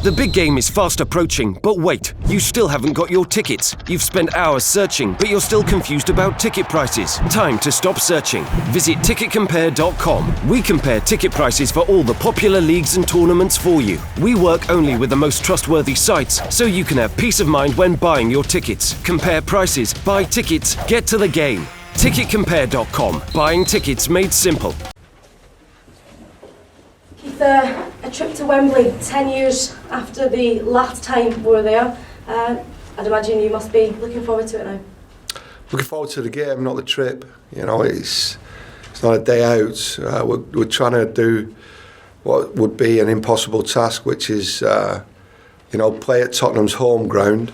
The big game is fast approaching, but wait, you still haven't got your tickets. You've spent hours searching, but you're still confused about ticket prices. Time to stop searching. Visit ticketcompare.com. We compare ticket prices for all the popular leagues and tournaments for you. We work only with the most trustworthy sites, so you can have peace of mind when buying your tickets. Compare prices, buy tickets, get to the game. Ticketcompare.com. Buying tickets made simple. Keith, a trip to Wembley 10 years after the last time we were there. I'd imagine you must be looking forward to it now. Looking forward to the game, not the trip. You know, it's not a day out. We're trying to do what would be an impossible task, which is, play at Tottenham's home ground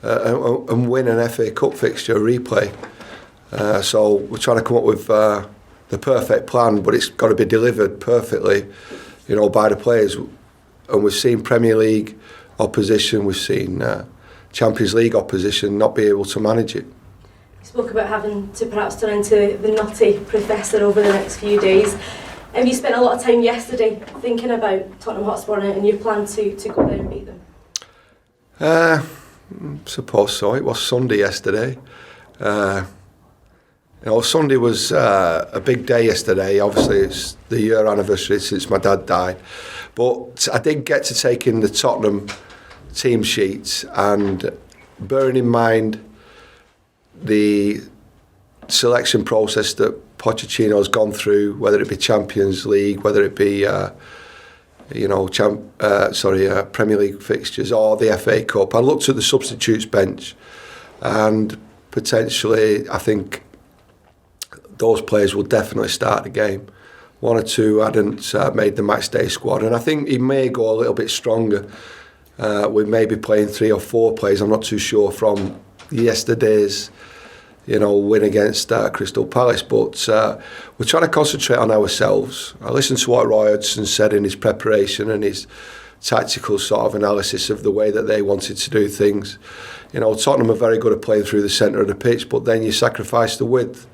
and win an FA Cup fixture, a replay. So we're trying to come up with the perfect plan, but it's got to be delivered perfectly, by the players. And we've seen Premier League opposition, we've seen Champions League opposition not be able to manage it. You spoke about having to perhaps turn into the nutty professor over the next few days. Have you spent a lot of time yesterday thinking about Tottenham Hotspur and your plan to go there and beat them? Suppose so. It was Sunday yesterday. Sunday was a big day yesterday. Obviously, it's the year anniversary since my dad died. But I did get to take in the Tottenham team sheets, and bearing in mind the selection process that Pochettino's gone through, whether it be Champions League, whether it be Premier League fixtures or the FA Cup, I looked at the substitutes bench, and potentially I think those players will definitely start the game. One or two hadn't made the matchday squad, and I think he may go a little bit stronger. We may be playing 3 or 4 players, I'm not too sure, from yesterday's win against Crystal Palace, but we're trying to concentrate on ourselves. I listened to what Roy Hodgson said in his preparation and his tactical sort of analysis of the way that they wanted to do things. Tottenham are very good at playing through the centre of the pitch, but then you sacrifice the width,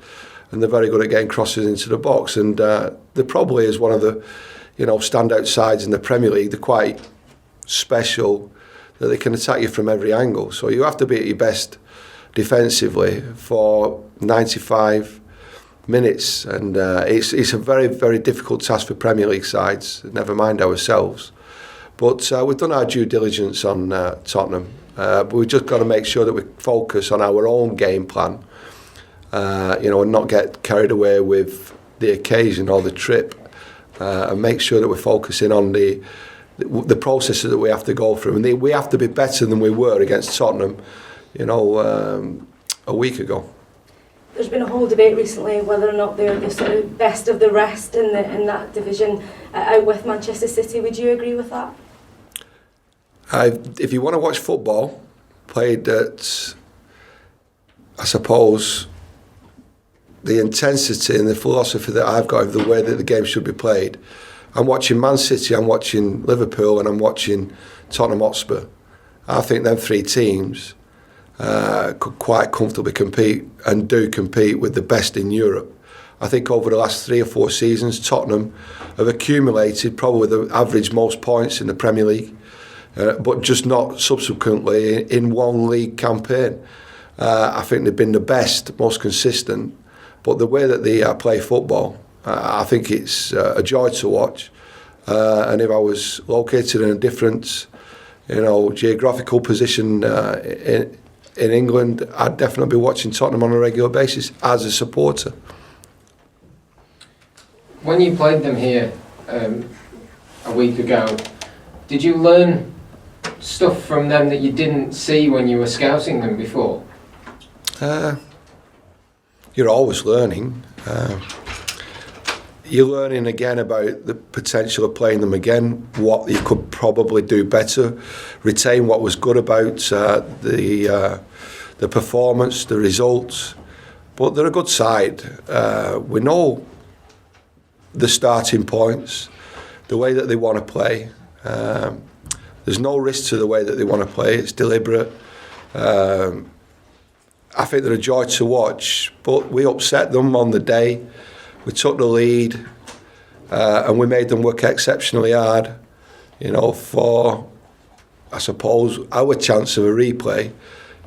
and they're very good at getting crosses into the box, and they probably is one of the standout sides in the Premier League. They're quite special that they can attack you from every angle, so you have to be at your best defensively for 95 minutes, and it's a very, very difficult task for Premier League sides, never mind ourselves. But we've done our due diligence on Tottenham, but we've just got to make sure that we focus on our own game plan, and not get carried away with the occasion or the trip, and make sure that we're focusing on the processes that we have to go through, and we have to be better than we were against Tottenham a week ago. There's been a whole debate recently whether or not they're the sort of best of the rest in that division, out with Manchester City. Would you agree with that? If you want to watch football played at, I suppose, the intensity and the philosophy that I've got of the way that the game should be played, I'm watching Man City, I'm watching Liverpool, and I'm watching Tottenham Hotspur. I think them 3 teams could quite comfortably compete, and do compete, with the best in Europe. I think over the last 3 or 4 seasons, Tottenham have accumulated probably the average most points in the Premier League, but just not subsequently in one league campaign. I think they've been the best, most consistent, but the way that they play football, I think it's a joy to watch. And if I was located in a different geographical position in England, I'd definitely be watching Tottenham on a regular basis as a supporter. When you played them here a week ago, did you learn stuff from them that you didn't see when you were scouting them before? You're always learning. You're learning again about the potential of playing them again, what you could probably do better, retain what was good about the performance, the results. But they're a good side. We know the starting points, the way that they want to play. There's no risk to the way that they want to play. It's deliberate. I think they're a joy to watch, but we upset them on the day. We took the lead, and we made them work exceptionally hard, for I suppose, our chance of a replay,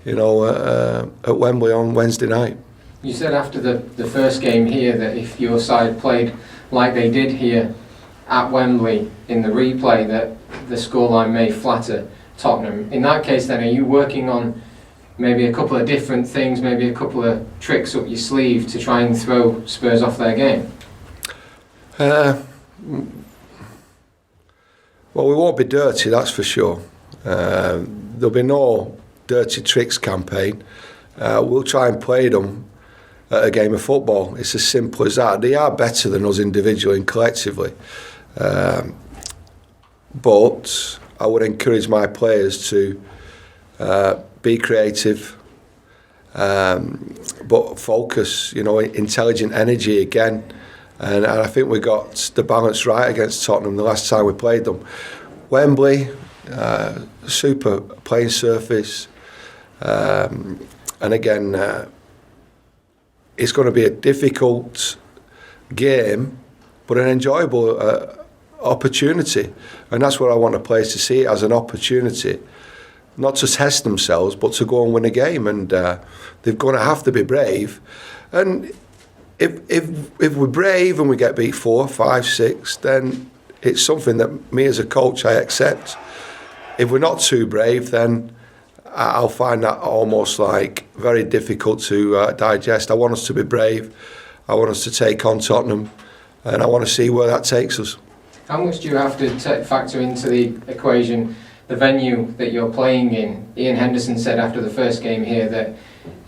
at Wembley on Wednesday night. You said after the first game here that if your side played like they did here at Wembley in the replay, that the scoreline may flatter Tottenham. In that case then, are you working on maybe a couple of different things, maybe a couple of tricks up your sleeve to try and throw Spurs off their game? Well, we won't be dirty, that's for sure. There'll be no dirty tricks campaign. We'll try and play them at a game of football. It's as simple as that. They are better than us individually and collectively. But I would encourage my players to be creative, but focus, intelligent energy again. And I think we got the balance right against Tottenham the last time we played them. Wembley, super playing surface. And again, it's going to be a difficult game, but an enjoyable opportunity. And that's what I want the players to see it as, an opportunity, not to test themselves, but to go and win a game. And they're going to have to be brave. And if we're brave and we get beat 4, 5, 6, then it's something that me as a coach, I accept. If we're not too brave, then I'll find that almost like very difficult to digest. I want us to be brave. I want us to take on Tottenham, and I want to see where that takes us. How much do you have to factor into the equation the venue that you're playing in? Ian Henderson said after the first game here that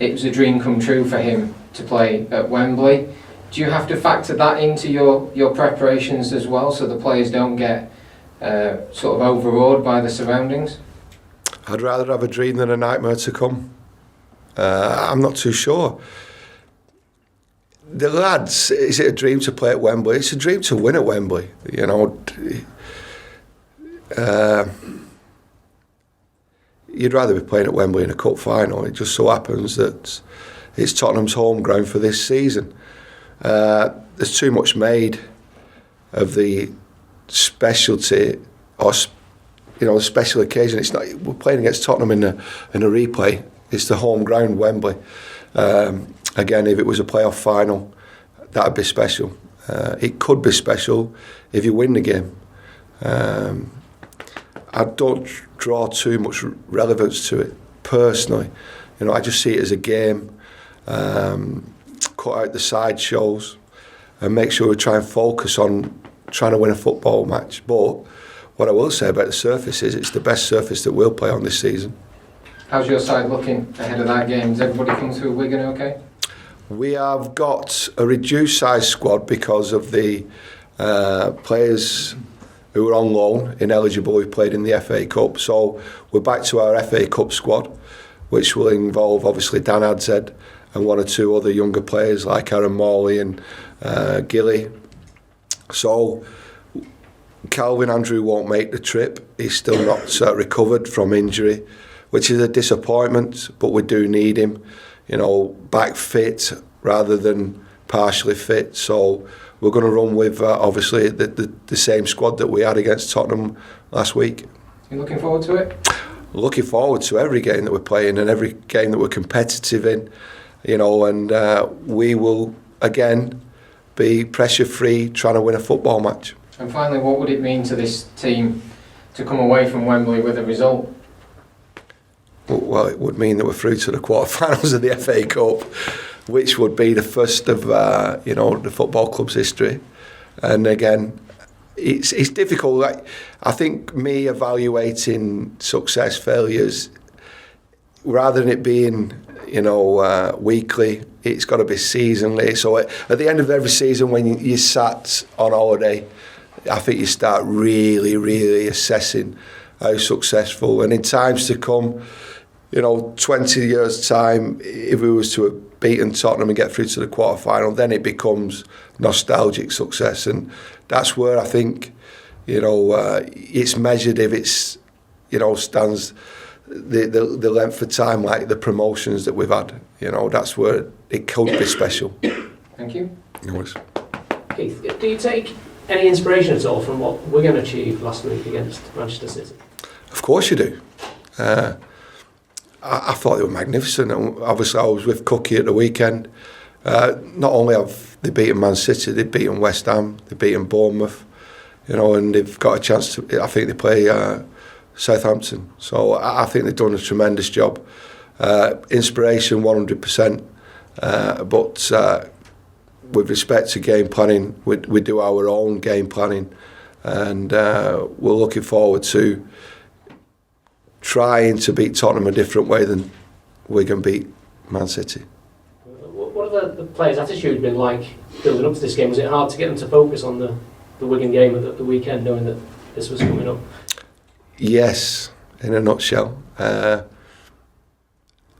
it was a dream come true for him to play at Wembley. Do you have to factor that into your preparations as well, so the players don't get sort of overawed by the surroundings? I'd rather have a dream than a nightmare to come. I'm not too sure. The lads, is it a dream to play at Wembley? It's a dream to win at Wembley. You'd rather be playing at Wembley in a cup final. It just so happens that it's Tottenham's home ground for this season. There's too much made of the specialty or the special occasion. It's not. We're playing against Tottenham in a replay. It's the home ground, Wembley. Again, if it was a playoff final, that'd be special. It could be special if you win the game. I don't draw too much relevance to it personally. I just see it as a game. Cut out the side shows and make sure we try and focus on trying to win a football match. But what I will say about the surface is it's the best surface that we'll play on this season. How's your side looking ahead of that game? Does everybody come through Wigan okay? We have got a reduced size squad because of the players who were on loan, ineligible, who played in the FA Cup. So we're back to our FA Cup squad, which will involve obviously Dan Adzed and one or two other younger players like Aaron Morley and Gilly. So Calvin Andrew won't make the trip. He's still not recovered from injury, which is a disappointment, but we do need him, back fit rather than partially fit. So we're going to run with obviously the same squad that we had against Tottenham last week. You looking forward to it? Looking forward to every game that we're playing and every game that we're competitive in, and we will again be pressure free trying to win a football match. And finally, what would it mean to this team to come away from Wembley with a result? Well, it would mean that we're through to the quarterfinals of the FA Cup, which would be the first of the football club's history. And again, it's difficult. I think me evaluating success, failures, rather than it being weekly, it's got to be seasonally. So at the end of every season, when you sat on holiday, I think you start really, really assessing how successful. And in times to come, 20 years' time, if we was to have beaten Tottenham and get through to the quarter-final, then it becomes nostalgic success. And that's where I think, it's measured if it's, stands the length of time, like the promotions that we've had. That's where it could be special. Thank you. No worries. Keith, do you take any inspiration at all from what Wigan achieved last week against Manchester City? Of course you do. I thought they were magnificent. And obviously, I was with Cookie at the weekend. Not only have they beaten Man City, they've beaten West Ham, they've beaten Bournemouth, and they've got a chance to. I think they play Southampton. So I think they've done a tremendous job. Inspiration, 100%. But with respect to game planning, we do our own game planning, and we're looking forward to trying to beat Tottenham a different way than Wigan beat Man City. What have the players' attitude been like building up to this game? Was it hard to get them to focus on the Wigan game at the weekend, knowing that this was coming up? Yes, in a nutshell.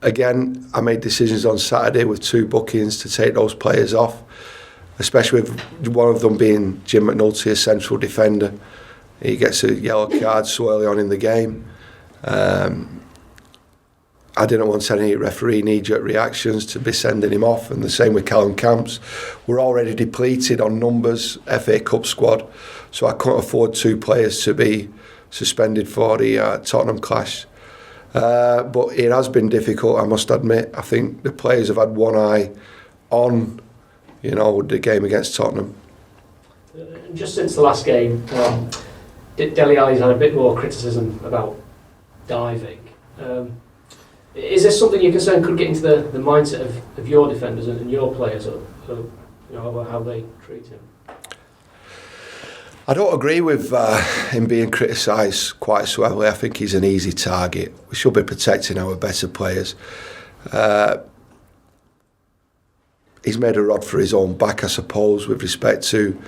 Again, I made decisions on Saturday with 2 bookings to take those players off, especially with one of them being Jim McNulty, a central defender. He gets a yellow card so early on in the game. I didn't want any referee knee-jerk reactions to be sending him off, and the same with Callum Camps. We're already depleted on numbers, FA Cup squad, so I couldn't afford 2 players to be suspended for the Tottenham clash. But it has been difficult, I must admit. I think the players have had one eye on, the game against Tottenham. Just since the last game, Dele Alli's had a bit more criticism about diving. Is this something you're concerned could get into the mindset of your defenders and your players, or about how they treat him? I don't agree with him being criticised quite so heavily. I think he's an easy target. We should be protecting our better players. He's made a rod for his own back, I suppose, with respect to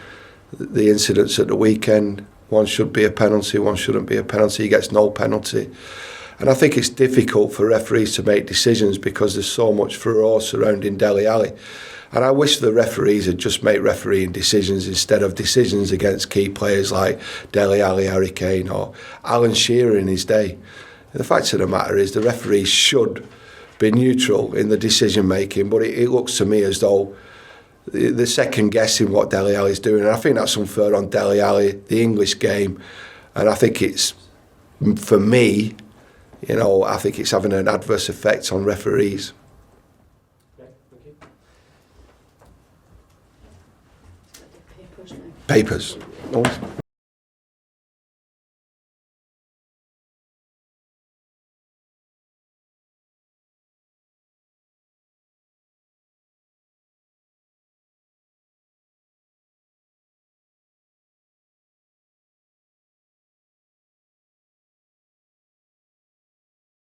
the incidents at the weekend. One should be a penalty, one shouldn't be a penalty. He gets no penalty. And I think it's difficult for referees to make decisions because there's so much furore surrounding Dele Alli. And I wish the referees would just make refereeing decisions instead of decisions against key players like Dele Alli, Harry Kane, or Alan Shearer in his day. And the fact of the matter is the referees should be neutral in the decision making, but it looks to me as though they're second guessing what Dele Alli's doing. And I think that's unfair on Dele Alli, the English game. And I think it's, for me, I think it's having an adverse effect on referees. Okay, thank you. Papers.